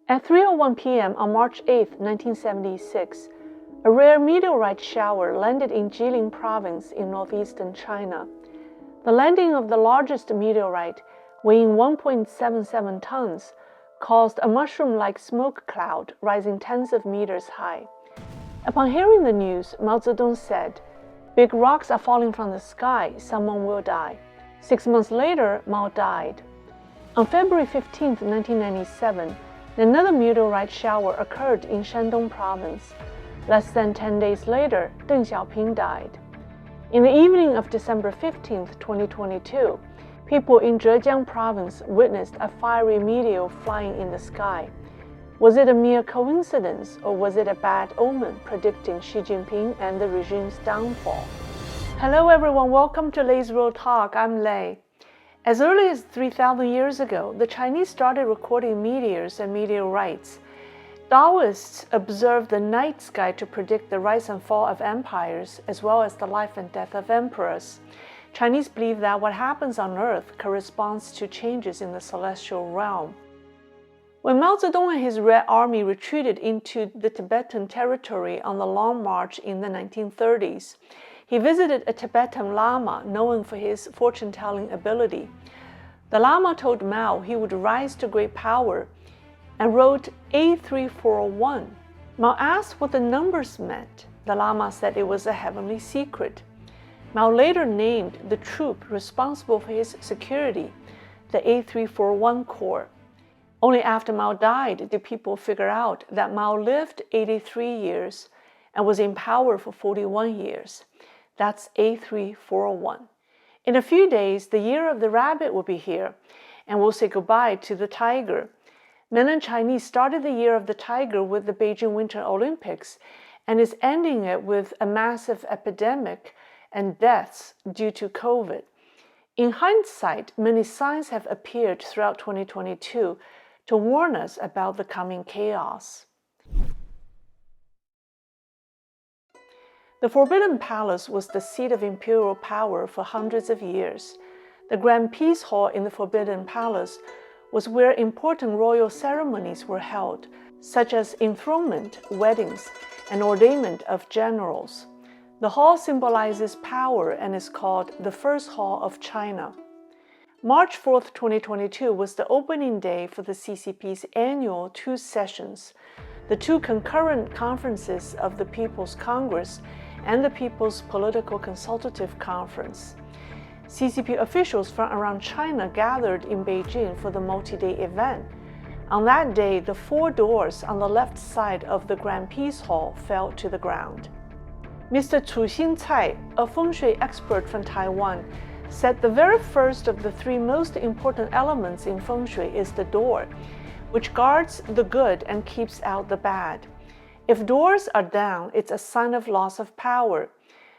At 3:01 p.m. on March 8, 1976, a rare meteorite shower landed in Jilin province in northeastern China. The landing of the largest meteorite, weighing 1.77 tons, caused a mushroom-like smoke cloud rising tens of meters high. Upon hearing the news, Mao Zedong said, "Big rocks are falling from the sky, someone will die." 6 months later, Mao died. On February 15, 1997, another meteorite shower occurred in Shandong province. Less than 10 days later, Deng Xiaoping died. In the evening of December 15, 2022, people in Zhejiang province witnessed a fiery meteor flying in the sky. Was it a mere coincidence, or was it a bad omen predicting Xi Jinping and the regime's downfall? Hello everyone, welcome to Leisrealtalk. I'm Lei. As early as 3,000 years ago, the Chinese started recording meteors and meteorites. Taoists observed the night sky to predict the rise and fall of empires, as well as the life and death of emperors. Chinese believe that what happens on Earth corresponds to changes in the celestial realm. When Mao Zedong and his Red Army retreated into the Tibetan territory on the Long March in the 1930s, he visited a Tibetan Lama known for his fortune-telling ability. The Lama told Mao he would rise to great power and wrote A3401. Mao asked what the numbers meant. The Lama said it was a heavenly secret. Mao later named the troop responsible for his security the A341 Corps. Only after Mao died did people figure out that Mao lived 83 years and was in power for 41 years. That's A3401. In a few days, the year of the rabbit will be here, and we'll say goodbye to the tiger. Mainland Chinese started the year of the tiger with the Beijing Winter Olympics and is ending it with a massive epidemic and deaths due to COVID. In hindsight, many signs have appeared throughout 2022 to warn us about the coming chaos. The Forbidden Palace was the seat of imperial power for hundreds of years. The Grand Peace Hall in the Forbidden Palace was where important royal ceremonies were held, such as enthronement, weddings, and ordainment of generals. The hall symbolizes power and is called the First Hall of China. March 4, 2022 was the opening day for the CCP's annual 2 sessions, the 2 concurrent conferences of the People's Congress and the People's Political Consultative Conference. CCP officials from around China gathered in Beijing for the multi-day event. On that day, the 4 doors on the left side of the Grand Peace Hall fell to the ground. Mr. Chu Xingcai, a feng shui expert from Taiwan, said the very first of the 3 most important elements in feng shui is the door, which guards the good and keeps out the bad. If doors are down, it's a sign of loss of power.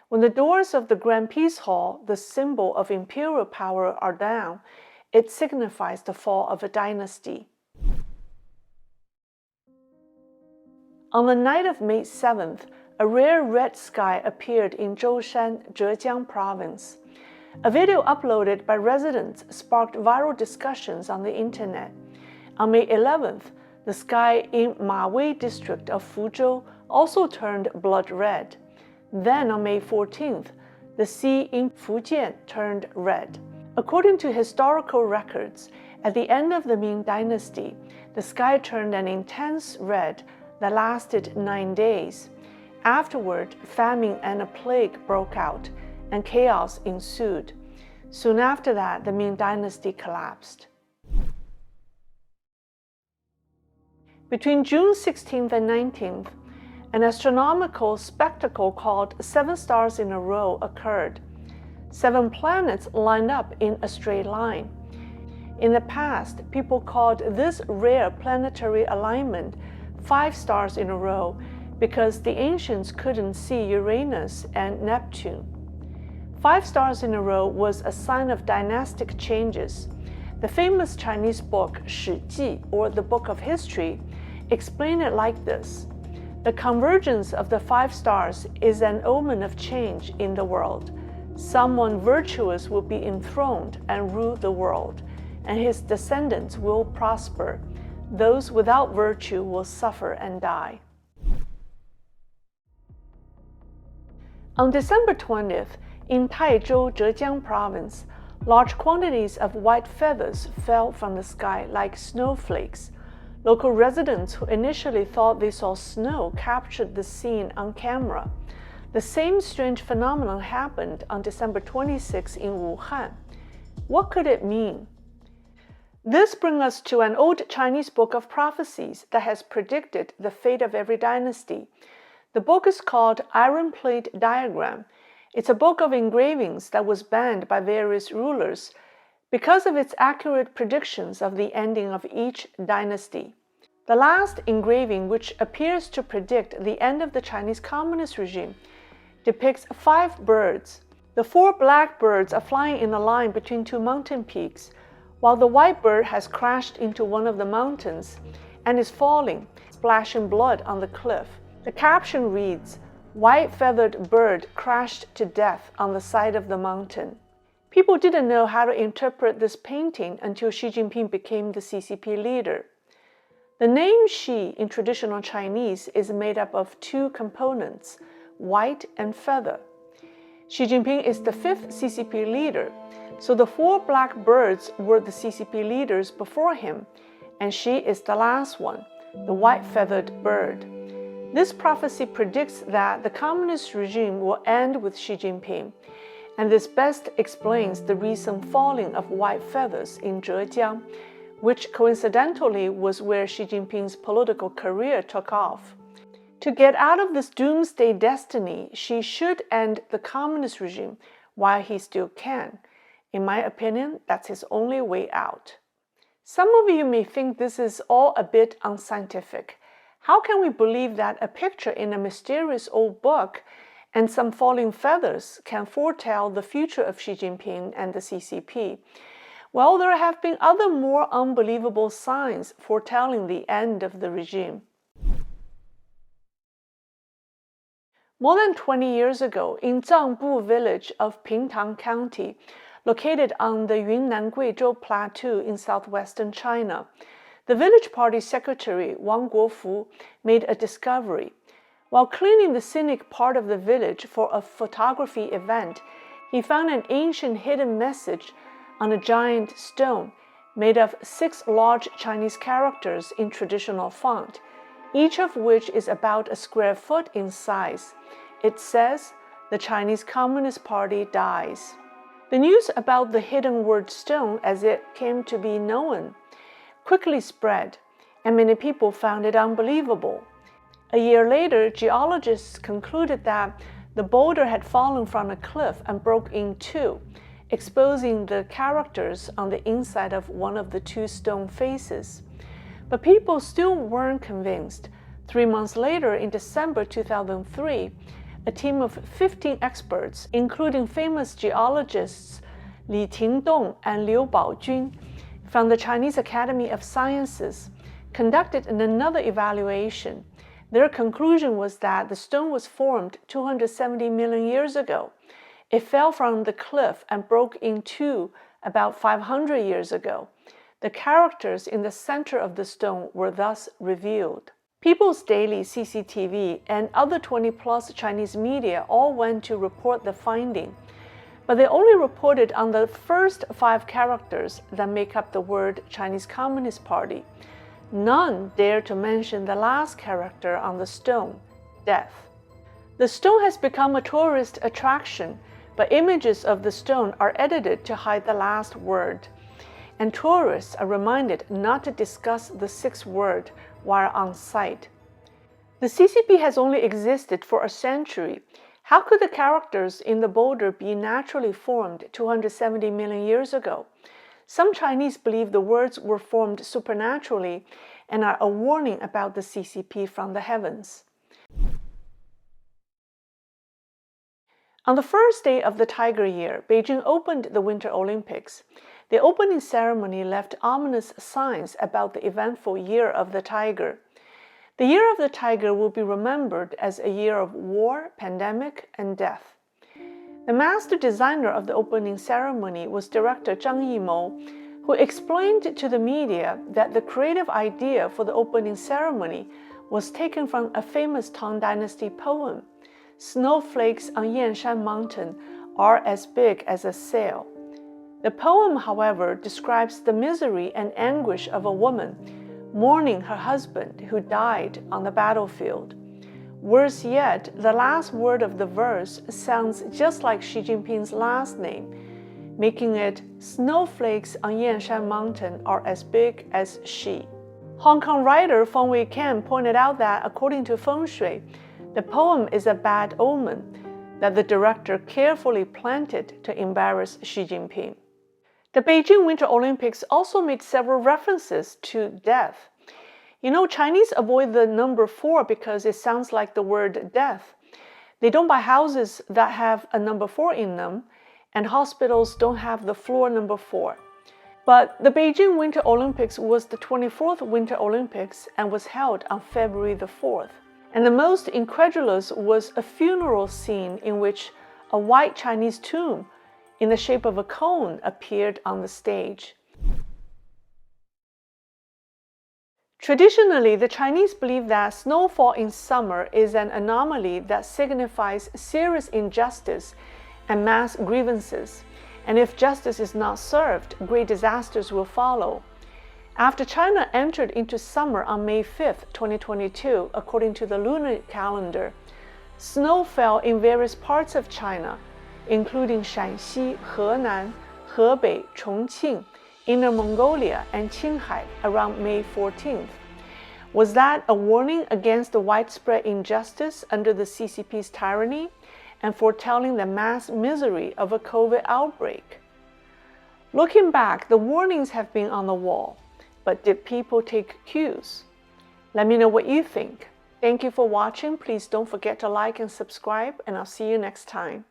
When the doors of the Grand Peace Hall, the symbol of imperial power, are down, it signifies the fall of a dynasty. On the night of May 7th, a rare red sky appeared in Zhoushan, Zhejiang province. A video uploaded by residents sparked viral discussions on the internet. On May 11th, the sky in Mawei district of Fuzhou also turned blood red. Then on May 14th, the sea in Fujian turned red. According to historical records, at the end of the Ming Dynasty, the sky turned an intense red that lasted 9 days. Afterward, famine and a plague broke out, and chaos ensued. Soon after that, the Ming Dynasty collapsed. Between June 16th and 19th, an astronomical spectacle called 7 stars in a row occurred. 7 planets lined up in a straight line. In the past, people called this rare planetary alignment 5 stars in a row because the ancients couldn't see Uranus and Neptune. 5 stars in a row was a sign of dynastic changes. The famous Chinese book Shi Ji, or the Book of History, explained it like this: the convergence of the 5 stars is an omen of change in the world. Someone virtuous will be enthroned and rule the world, and his descendants will prosper. those without virtue will suffer and die. On December 20th, in Taizhou, Zhejiang province, large quantities of white feathers fell from the sky like snowflakes. Local residents who initially thought they saw snow captured the scene on camera. The same strange phenomenon happened on December 26 in Wuhan. What could it mean? This brings us to an old Chinese book of prophecies that has predicted the fate of every dynasty. The book is called Iron Plate Diagram. It's a book of engravings that was banned by various rulers because of its accurate predictions of the ending of each dynasty. The last engraving, which appears to predict the end of the Chinese Communist regime, depicts 5 birds. The 4 black birds are flying in a line between 2 mountain peaks, while the white bird has crashed into one of the mountains and is falling, splashing blood on the cliff. The caption reads, "White feathered bird crashed to death on the side of the mountain." People didn't know how to interpret this painting until Xi Jinping became the CCP leader. The name Xi in traditional Chinese is made up of 2 components, white and feather. Xi Jinping is the 5th CCP leader, so the 4 black birds were the CCP leaders before him, and Xi is the last one, the white-feathered bird. This prophecy predicts that the communist regime will end with Xi Jinping, and this best explains the recent falling of white feathers in Zhejiang, which coincidentally was where Xi Jinping's political career took off. To get out of this doomsday destiny, Xi should end the communist regime while he still can. In my opinion, that's his only way out. Some of you may think this is all a bit unscientific. How can we believe that a picture in a mysterious old book and some falling feathers can foretell the future of Xi Jinping and the CCP? Well, there have been other more unbelievable signs foretelling the end of the regime. More than 20 years ago, in Zangbu village of Pingtang County, located on the Yunnan-Guizhou Plateau in southwestern China, the village party secretary Wang Guofu made a discovery. While cleaning the scenic part of the village for a photography event, he found an ancient hidden message on a giant stone made of 6 large Chinese characters in traditional font, each of which is about a square foot in size. It says, "The Chinese Communist Party dies." The news about the hidden word stone, as it came to be known, quickly spread, and many people found it unbelievable. A year later, geologists concluded that the boulder had fallen from a cliff and broke in 2, exposing the characters on the inside of one of the 2 stone faces. But people still weren't convinced. 3 months later, in December 2003, a team of 15 experts, including famous geologists Li Tingdong and Liu Baojun, from the Chinese Academy of Sciences, conducted another evaluation. Their conclusion was that the stone was formed 270 million years ago. It fell from the cliff and broke in 2 about 500 years ago. The characters in the center of the stone were thus revealed. People's Daily, CCTV, and other 20-plus Chinese media all went to report the finding, but they only reported on the first 5 characters that make up the word Chinese Communist Party. None dared to mention the last character on the stone, death. The stone has become a tourist attraction, but images of the stone are edited to hide the last word, and tourists are reminded not to discuss the 6th word while on site. The CCP has only existed for a century. How could the characters in the boulder be naturally formed 270 million years ago? Some Chinese believe the words were formed supernaturally and are a warning about the CCP from the heavens. On the first day of the Tiger Year, Beijing opened the Winter Olympics. The opening ceremony left ominous signs about the eventful Year of the Tiger. The Year of the Tiger will be remembered as a year of war, pandemic, and death. The master designer of the opening ceremony was director Zhang Yimou, who explained to the media that the creative idea for the opening ceremony was taken from a famous Tang Dynasty poem, "Snowflakes on Yanshan Mountain are as big as a sail." The poem, however, describes the misery and anguish of a woman mourning her husband who died on the battlefield. Worse yet, the last word of the verse sounds just like Xi Jinping's last name, making it "Snowflakes on Yanshan Mountain are as big as Xi." Hong Kong writer Feng Wei Ken pointed out that, according to Feng Shui, the poem is a bad omen that the director carefully planted to embarrass Xi Jinping. The Beijing Winter Olympics also made several references to death. Chinese avoid the number 4 because it sounds like the word death. They don't buy houses that have a number 4 in them, and hospitals don't have the floor number 4. But the Beijing Winter Olympics was the 24th Winter Olympics and was held on February the 4th. And the most incredulous was a funeral scene in which a white Chinese tomb in the shape of a cone appeared on the stage. Traditionally, the Chinese believe that snowfall in summer is an anomaly that signifies serious injustice and mass grievances, and if justice is not served, great disasters will follow. After China entered into summer on May 5, 2022, according to the lunar calendar, snow fell in various parts of China, including Shanxi, Henan, Hebei, Chongqing, Inner Mongolia, and Qinghai around May 14th. Was that a warning against the widespread injustice under the CCP's tyranny and foretelling the mass misery of a COVID outbreak? Looking back, the warnings have been on the wall, but did people take cues? Let me know what you think. Thank you for watching. Please don't forget to like and subscribe, and I'll see you next time.